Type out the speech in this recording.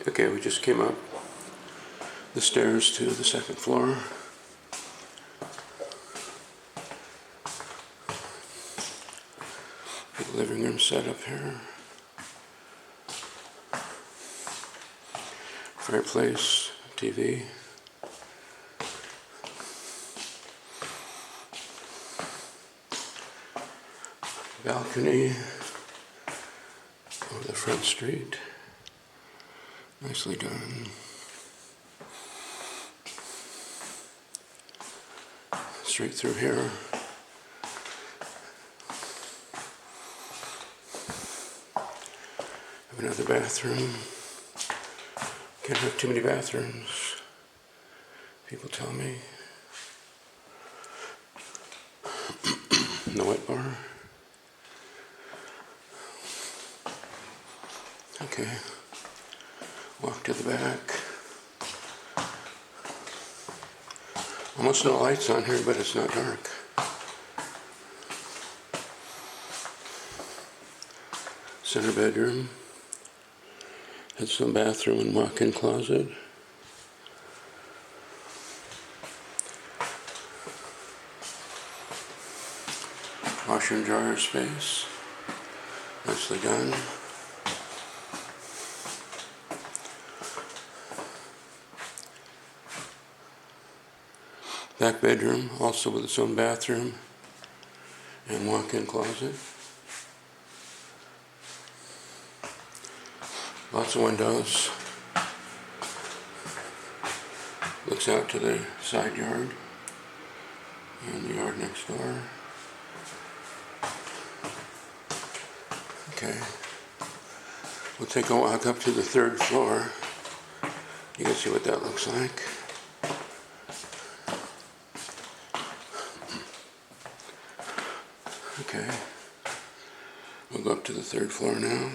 Okay, we just came up the stairs to the second floor. The living room set up here. Fireplace, TV. Balcony over the front street. Nicely done. Straight through here. Have another bathroom. Can't have too many bathrooms, people tell me. The wet bar. Okay. Walk to the back. Almost no lights on here, but it's not dark. Center bedroom. Has some bathroom and walk-in closet. Washer and dryer space. Nicely done. Back bedroom, also with its own bathroom and walk-in closet. Lots of windows. Looks out to the side yard and the yard next door. Okay. We'll take a walk up to the third floor. You can see what that looks like. Okay. We'll go up to the third floor now.